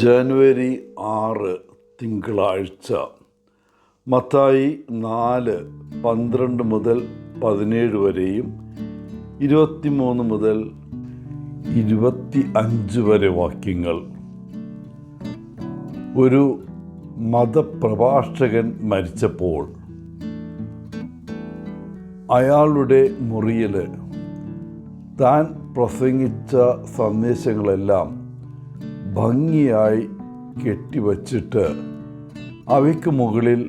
ജനുവരി 6 തിങ്കളാഴ്ച. മത്തായി 4:12 മുതൽ 17 വരെയും 23 മുതൽ 25 വരെ വാക്യങ്ങൾ. ഒരു മതപ്രഭാഷകൻ മരിച്ചപ്പോൾ അയാളുടെ മുറിയിൽ താൻ പ്രസംഗിച്ച സന്ദേശങ്ങളെല്ലാം ഭംഗിയായി കെട്ടിവച്ചിട്ട് അവയ്ക്ക് മുകളിൽ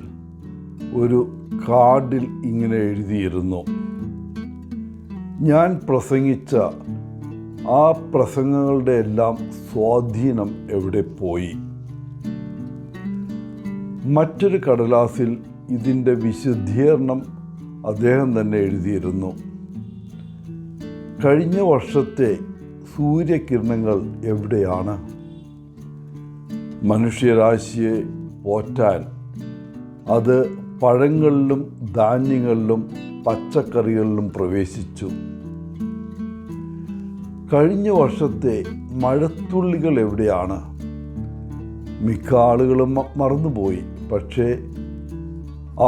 ഒരു കാർഡിൽ ഇങ്ങനെ എഴുതിയിരുന്നു: ഞാൻ പ്രസംഗിച്ച ആ പ്രസംഗങ്ങളുടെ എല്ലാം സ്വാധീനം എവിടെ പോയി? മറ്റൊരു കടലാസിൽ ഇതിൻ്റെ വിശദീകരണം അദ്ദേഹം തന്നെ എഴുതിയിരുന്നു: കഴിഞ്ഞ വർഷത്തെ സൂര്യകിരണങ്ങൾ എവിടെയാണ്? മനുഷ്യരാശിയെ പോറ്റാൻ അത് പഴങ്ങളിലും ധാന്യങ്ങളിലും പച്ചക്കറികളിലും പ്രവേശിച്ചു. കഴിഞ്ഞ വർഷത്തെ മഴത്തുള്ളികൾ എവിടെയാണ്? മിക്ക ആളുകളും മറന്നുപോയി. പക്ഷേ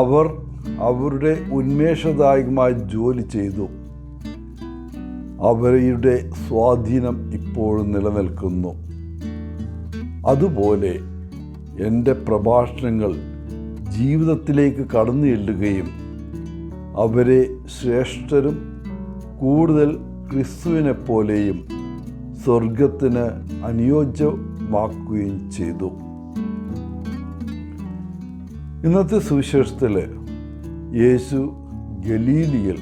അവർ അവരുടെ ഉന്മേഷദായകമായ ജോലി ചെയ്തു. അവരുടെ സ്വാധീനം ഇപ്പോഴും നിലനിൽക്കുന്നു. അതുപോലെ എൻ്റെ പ്രഭാഷണങ്ങൾ ജീവിതത്തിലേക്ക് കടന്നു ചെല്ലുകയും അവരെ ശ്രേഷ്ഠരും കൂടുതൽ ക്രിസ്തുവിനെപ്പോലെയും സ്വർഗത്തിന് അനുയോജ്യമാക്കുകയും ചെയ്തു. ഇന്നത്തെ സുവിശേഷത്തിൽ യേശു ഗലീലിയിൽ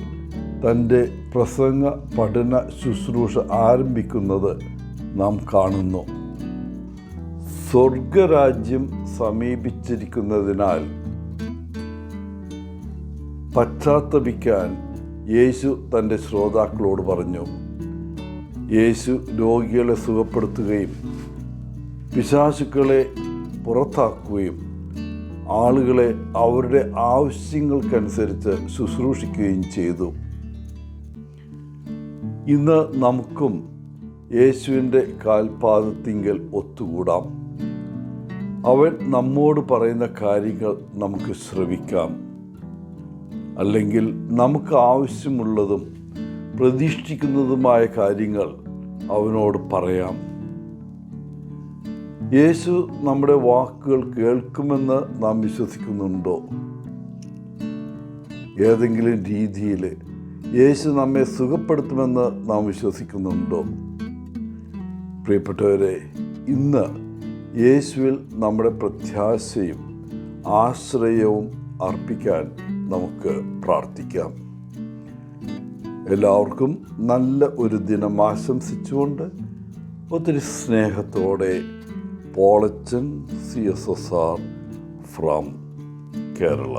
തൻ്റെ പ്രസംഗ പഠന ശുശ്രൂഷ ആരംഭിക്കുന്നത് നാം കാണുന്നു. സ്വർഗരാജ്യം സമീപിച്ചിരിക്കുന്നതിനാൽ പശ്ചാത്തപിക്കാൻ യേശു തൻ്റെ ശ്രോതാക്കളോട് പറഞ്ഞു. യേശു രോഗികളെ സുഖപ്പെടുത്തുകയും പിശാചുക്കളെ പുറത്താക്കുകയും ആളുകളെ അവരുടെ ആവശ്യങ്ങൾക്കനുസരിച്ച് ശുശ്രൂഷിക്കുകയും ചെയ്തു. ഇന്ന് നമുക്കും യേശുവിൻ്റെ കാൽപാദത്തിങ്കൽ ഒത്തുകൂടാം. അവൻ നമ്മോട് പറയുന്ന കാര്യങ്ങൾ നമുക്ക് ശ്രവിക്കാം. അല്ലെങ്കിൽ നമുക്ക് ആവശ്യമുള്ളതും പ്രതീക്ഷിക്കുന്നതുമായ കാര്യങ്ങൾ അവനോട് പറയാം. യേശു നമ്മുടെ വാക്കുകൾ കേൾക്കുമെന്ന് നാം വിശ്വസിക്കുന്നുണ്ടോ? ഏതെങ്കിലും രീതിയിൽ യേശു നമ്മെ സുഖപ്പെടുത്തുമെന്ന് നാം വിശ്വസിക്കുന്നുണ്ടോ? പ്രിയപ്പെട്ടവരെ, ഇന്ന് യേശുവിൽ നമ്മുടെ പ്രത്യാശയും ആശ്രയവും അർപ്പിക്കാൻ നമുക്ക് പ്രാർത്ഥിക്കാം. എല്ലാവർക്കും നല്ല ഒരു ദിനം ആശംസിച്ചുകൊണ്ട് ഒത്തിരി സ്നേഹത്തോടെ പോളച്ചൻ CSSR ഫ്രം കേരള.